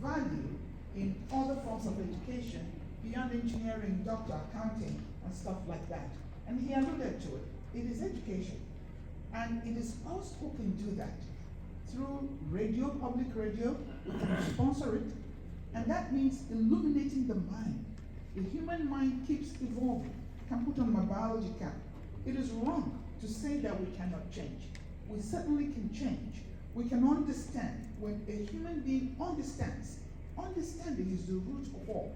value in other forms of education beyond engineering, doctor, accounting, and stuff like that. And he alluded to it. It is education. And it is us who can do that. Through radio, public radio, we can sponsor it. And that means illuminating the mind. The human mind keeps evolving. I can put on my biology cap. It is wrong to say that we cannot change. We certainly can change. We can understand. When a human being understands, understanding is the root of all,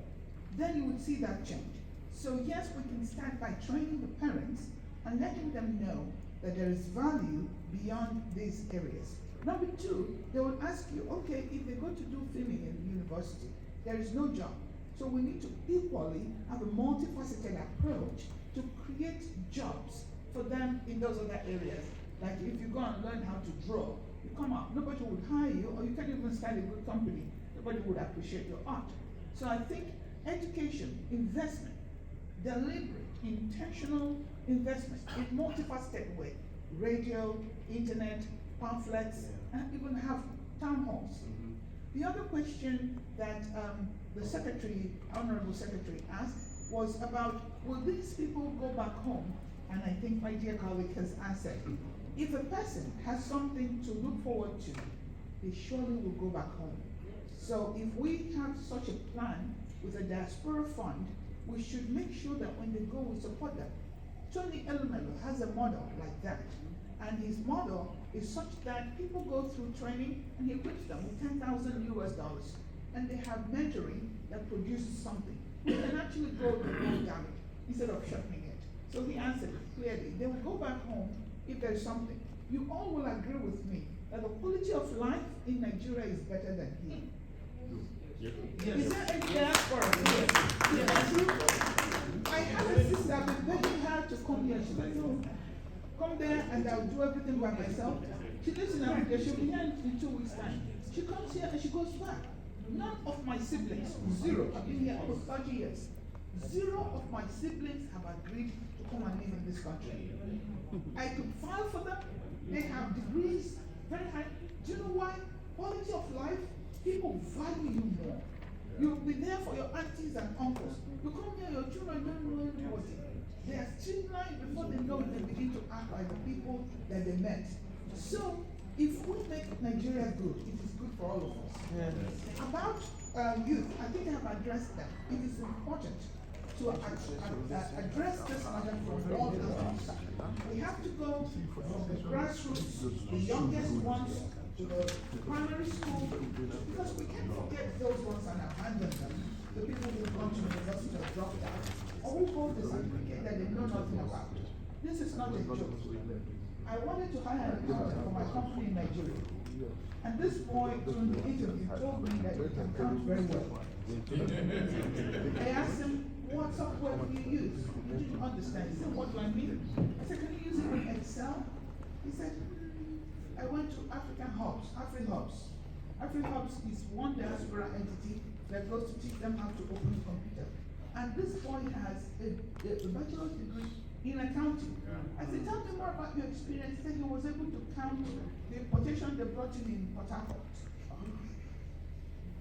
then you would see that change. So yes, we can start by training the parents and letting them know that there is value beyond these areas. Number two, they will ask you, okay, if they go to do filming in university, there is no job. So we need to equally have a multifaceted approach to create jobs for them in those other areas. Like if you go and learn how to draw, you come out, nobody would hire you, or you can't even start a good company. Nobody would appreciate your art. So I think education, investment, deliberate, intentional investment in multifaceted way, radio, internet, pamphlets, and even have town halls. The other question that the secretary, honorable secretary, asked was about, will these people go back home? And I think my dear colleague has answered. If a person has something to look forward to, they surely will go back home. So if we have such a plan with a diaspora fund, we should make sure that when they go, we support them. Tony Elumelu has a model like that. And his model is such that people go through training and he equips them with $10,000 and they have mentoring that produces something. They can actually grow the whole gamut instead of shortening it. So he answered it clearly. They will go back home if there is something. You all will agree with me that the quality of life in Nigeria is better than here. Yes. Is there any diaspora? Yes. I have a sister, I've been begging her to come here. She said, no, come there and I'll do everything by myself. She lives in America, she'll be here in 2 weeks' time. She comes here and she goes back. None of my siblings, zero, I've been here for 30 years. Zero of my siblings have agreed to come and live in this country. I could file for them. They have degrees, very high. Do you know why? Quality of life, people value you more. You'll be there for your aunties and uncles. You come here, your children don't know anybody. They are streamlined before they know it, they begin to act like the people that they met. So, if we make Nigeria good, it is good for all of us. Yes. About youth, I think I have addressed that. It is important to address this matter from all angles. We have to go from the grassroots, the youngest ones, to the primary school, because we can't forget those ones and abandon them. The people who have gone to university or dropped out, or who hold the certificate that they know nothing about. This is not a joke. I wanted to hire an accountant for my company in Nigeria. And this boy, during the interview, told me that he can count very well. I asked him, what software do you use? He didn't understand. He said, what do I mean? I said, can you use it in Excel? He said, I went to African Hubs, AfriHubs. AfriHubs is one diaspora entity that goes to teach them how to open a computer. And this boy has a bachelor's degree in accounting. I said, tell me more about your experience. He said he was able to count the importation they brought in Port Harcourt.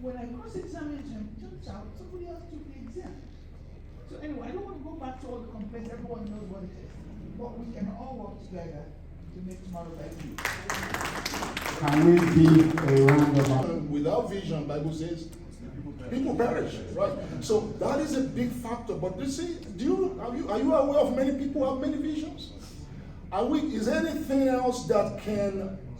When I cross-examined him, it turns out somebody else took the exam. So anyway, I don't want to go back to all the complaints, everyone knows what it is. But we can all work together to make tomorrow better. Can we give a round of applause? Without vision, Bible says, people perish, right? So that is a big factor. But you see, are you aware of many people who have many visions? Is there anything else that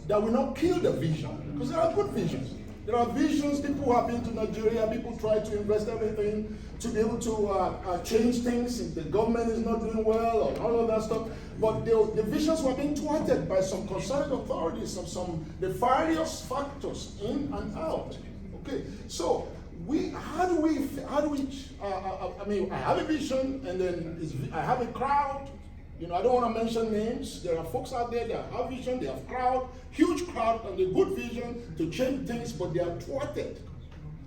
will not kill the vision? Because there are good visions. There are visions, people who have been to Nigeria, people try to invest everything to be able to change things if the government is not doing well or all of that stuff. But the visions were being thwarted by some concerned authorities of some nefarious factors in and out. Okay, so how do we I mean, I have a vision and then I have a crowd. You know, I don't want to mention names. There are folks out there that have vision, they have crowd, huge crowd, and a good vision to change things, but they are thwarted.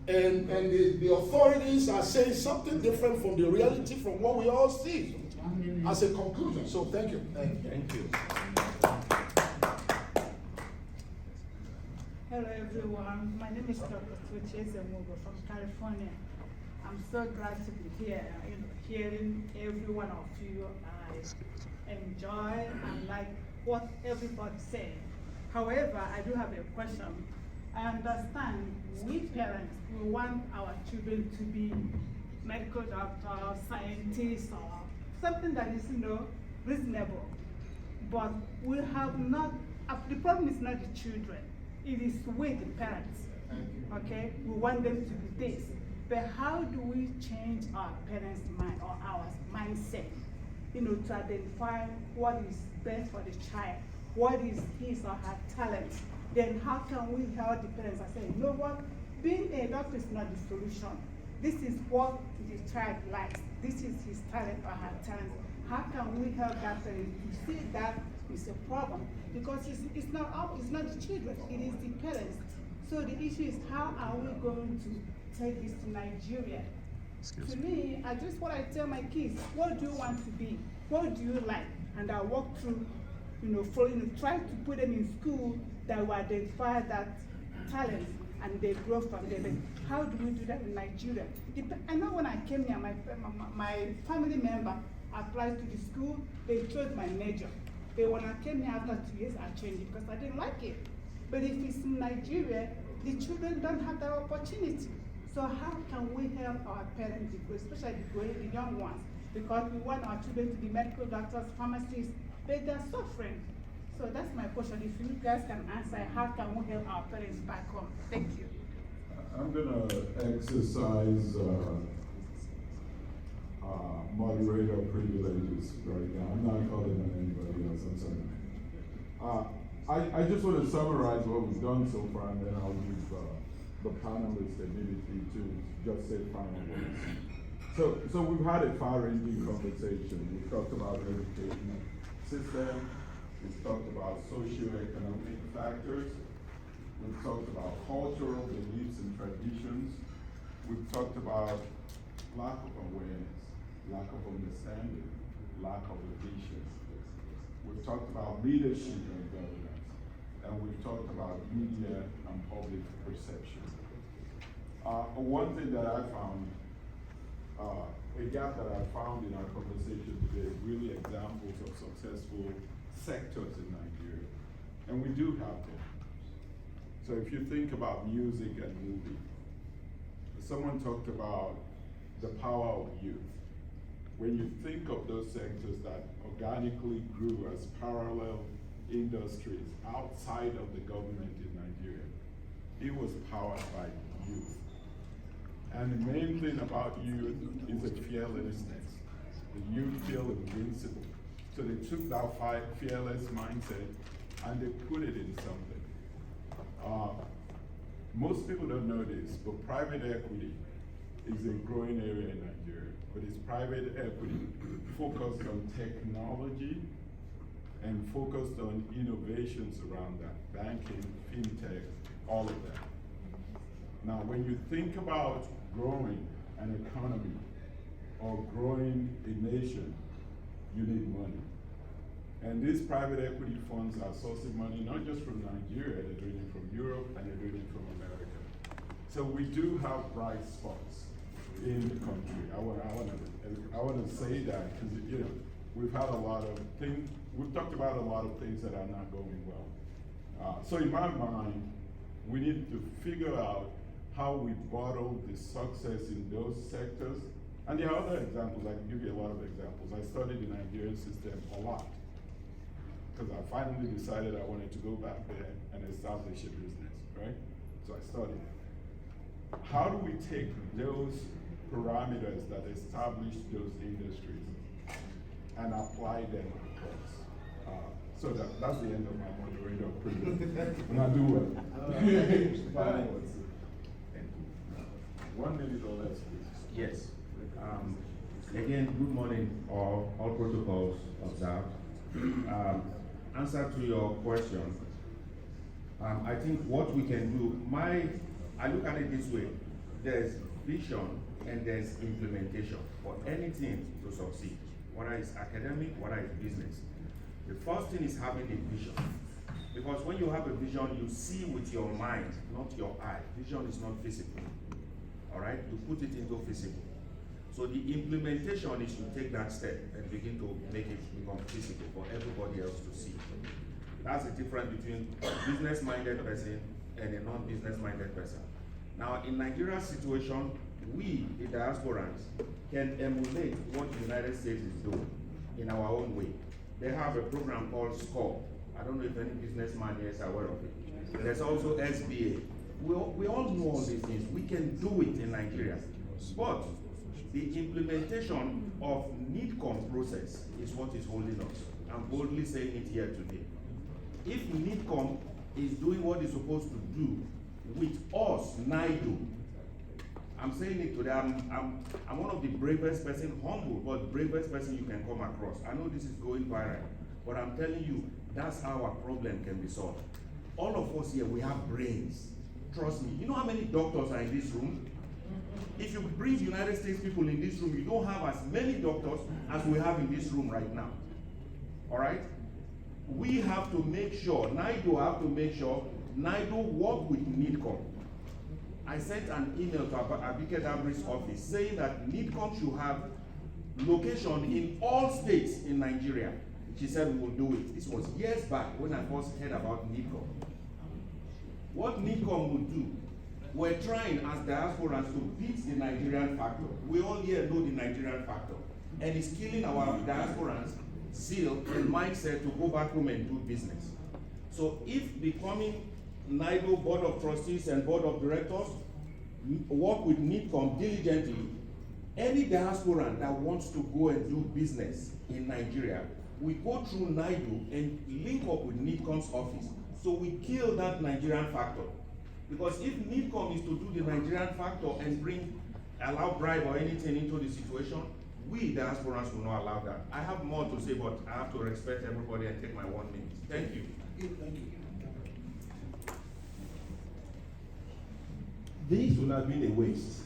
And the authorities are saying something different from the reality from what we all see as a conclusion. So thank you. Thank you. Hello everyone, my name is Dr. Esiobu from California. I'm so glad to be here, hearing every one of you. I enjoy and like what everybody said. However, I do have a question. I understand we parents, we want our children to be medical doctors, scientists, or something that is, reasonable. But we have not, the problem is not the children, it is we, the parents, okay? We want them to be this. But how do we change our parents' mind or our mindset, to identify what is best for the child, what is his or her talent? Then how can we help the parents and say, you know what, being a doctor is not the solution. This is what the child likes. This is his talent or her talent. How can we help that parent to see that is a problem? Because it's not the children, it is the parents. So the issue is, how are we going to take this to Nigeria? To me, I just want to tell my kids, what do you want to be? What do you like? And I walk through, try to put them in school that will identify that talent and they grow from there. But how do we do that in Nigeria? I know when I came here, my family member applied to the school, they chose my major. But when I came here after 2 years, I changed it because I didn't like it. But if it's in Nigeria, the children don't have that opportunity. So how can we help our parents, especially the young ones? Because we want our children to be medical doctors, pharmacists, but they're suffering. So that's my question. If you guys can answer, how can we help our parents back home? Thank you. I'm going to exercise moderator privileges right now. I'm not calling on anybody else, I'm sorry. I just want to summarize what we've done so far, and then I'll give the panelists the ability to just say final words. So we've had a far-ranging conversation. We've talked about education system, we've talked about socio-economic factors, we've talked about cultural beliefs and traditions, we've talked about lack of awareness, lack of understanding, lack of vision. We've talked about leadership and governance, and we've talked about media and public perception. One thing that I found, a gap that I found in our conversation today is really examples of successful sectors in Nigeria. And we do have them. So if you think about music and movie, someone talked about the power of youth. When you think of those sectors that organically grew as parallel industries outside of the government in Nigeria, it was powered by youth. And the main thing about youth is a fearlessness. The youth feel invincible. So they took that fearless mindset and they put it in something. Most people don't know this, but private equity is a growing area in Nigeria. But it's private equity focused on technology and focused on innovations around that, banking, fintech, all of that. Now, when you think about growing an economy or growing a nation, you need money. And these private equity funds are sourcing money not just from Nigeria, they're doing it from Europe and they're doing it from America. So we do have bright spots in the country. I want to say that because we've had a lot of things. We've talked about a lot of things that are not going well. So in my mind, we need to figure out how we bottle the success in those sectors. And there are other examples. I can give you a lot of examples. I studied the Nigerian system a lot because I finally decided I wanted to go back there and establish a business, right? So I studied. How do we take those parameters that establish those industries and apply them across? So that's the end of my moderator privilege. And I do well. 1 minute or less, please. Yes. Again, good morning, all protocols observed. Answer to your question, I think what we can do, I look at it this way, there's vision and there's implementation for anything to succeed, whether it's academic, whether it's business. The first thing is having a vision. Because when you have a vision, you see with your mind, not your eye. Vision is not physical. All right? You put it into physical. So the implementation is you take that step and begin to make it become physical for everybody else to see. That's the difference between a business-minded person and a non-business-minded person. Now, in Nigeria's situation, we, the diasporans, can emulate what the United States is doing in our own way. They have a program called SCORE. I don't know if any businessman here is aware of it. There's also SBA. We all know all these things. We can do it in Nigeria. But the implementation of NIDCOM process is what is holding us. I'm boldly saying it here today. If NIDCOM is doing what it's supposed to do with us, Nido, I'm saying it today, I'm one of the bravest person, humble, but bravest person you can come across. I know this is going viral, but I'm telling you, that's how our problem can be solved. All of us here, we have brains. Trust me. You know how many doctors are in this room? If you bring United States people in this room, you don't have as many doctors as we have in this room right now. All right? We have to make sure, Nido have to make sure, Nido work with NIDCOM. I sent an email to Abike Dabri's office saying that NIDCOM should have location in all states in Nigeria. She said we will do it. This was years back when I first heard about NIDCOM. What NIDCOM would do, we're trying as diasporans to beat the Nigerian factor. We all here know the Nigerian factor. And it's killing our diasporans' zeal and mindset to go back home and do business. So if becoming NIDO Board of Trustees and Board of Directors work with NIDCOM diligently, any diasporan that wants to go and do business in Nigeria, we go through NIDO and link up with NIDCOM's office. So we kill that Nigerian factor. Because if NIDCOM is to do the Nigerian factor and allow bribe or anything into the situation, we diasporans will not allow that. I have more to say, but I have to respect everybody and take my 1 minute. Thank you. Thank you. This would have been a waste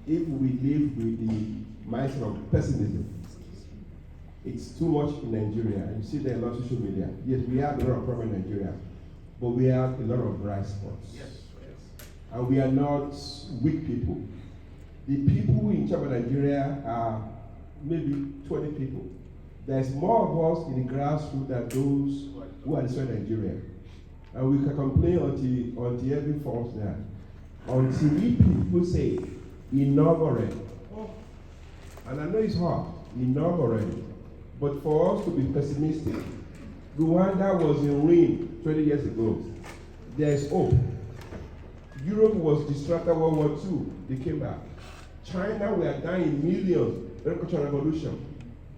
if we live with the mindset of pessimism. It's too much in Nigeria. You see there a lot of social media. Yes, we have a lot of problems in Nigeria, but we have a lot of bright spots. Yes. And we are not weak people. The people in charge of Nigeria are maybe 20 people. There's more of us in the grassroots than those who are destroying Nigeria. And we can complain until every falls down. Until we people say, enough already. And I know it's hard, enough already. But for us to be pessimistic, Rwanda was in ruin 20 years ago. There's hope. Europe was distracted World War II, they came back. China, we are dying millions, agricultural revolution.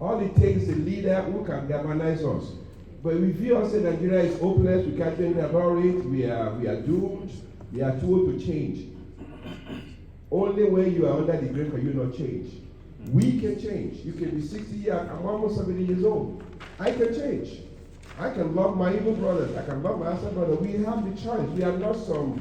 All it takes is a leader who can galvanize us. But if you all say Nigeria is hopeless, we can't do anything about it, we are doomed, we are too old to change. Only when you are under the grave can you not change. We can change. You can be 60 years, I'm almost 70 years old. I can change. I can love my evil brothers, I can love my other brother. We have the choice. We are not some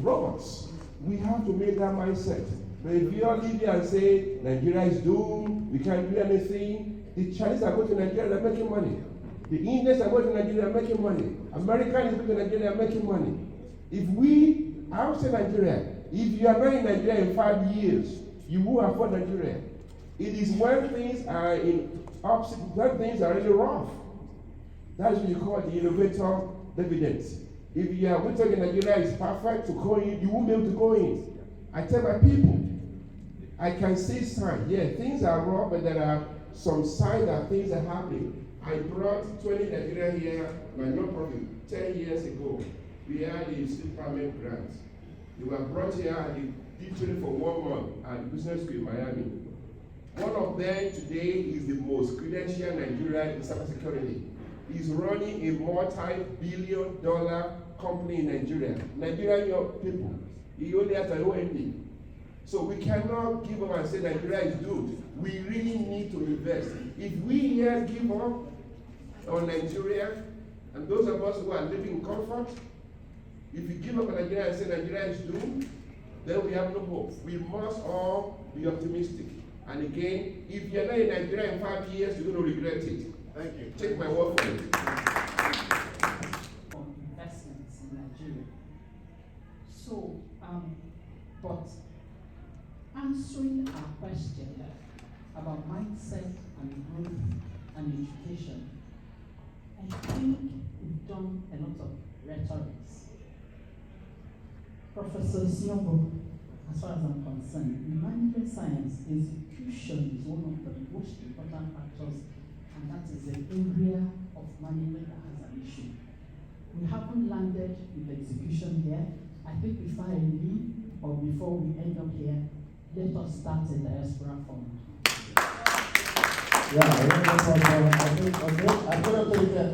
robots. We have to make that mindset. But if you all live here and say Nigeria is doomed, we can't do anything, the Chinese are going to Nigeria, they're making money. The Indians are going to Nigeria, they're making money. Americans are going to Nigeria, they're making money. I would say Nigeria, if you are not in Nigeria in 5 years, you will afford Nigeria. It is when things are in opposite, when things are really rough. That is what you call the innovator dividends. If you are thinking Nigeria is perfect to go in, you won't be able to go in. I tell my people, I can see signs. Yeah, things are wrong, but there are some signs that things are happening. I brought 20 Nigeria here, my non-profit, 10 years ago. We had the State Parliament grants. They were brought here and they did training for 1 month at the business school in Miami. One of them today is the most credentialed Nigerian in cybersecurity. He's running a multi-billion-dollar company in Nigeria. Nigerian people. He only has an OMD. So we cannot give up and say Nigeria is doomed. We really need to invest. If we here give up on Nigeria, and those of us who are living in comfort, if we give up on Nigeria and say Nigeria is doomed, then we have no hope. We must all be optimistic. And again, if you're not in Nigeria in 5 years, you're going to regret it. Thank you. Take my word for it. On investments in Nigeria. So, but answering our question about mindset and growth and education, I think we've done a lot of rhetorics. Professor Esiobu, as far as I'm concerned, in management science, execution is one of the most important factors, and that is an area of management that has an issue. We haven't landed with execution here. I think before I leave, or before we end up here, let us start a diaspora fund. Yeah, I think I'm going to take that.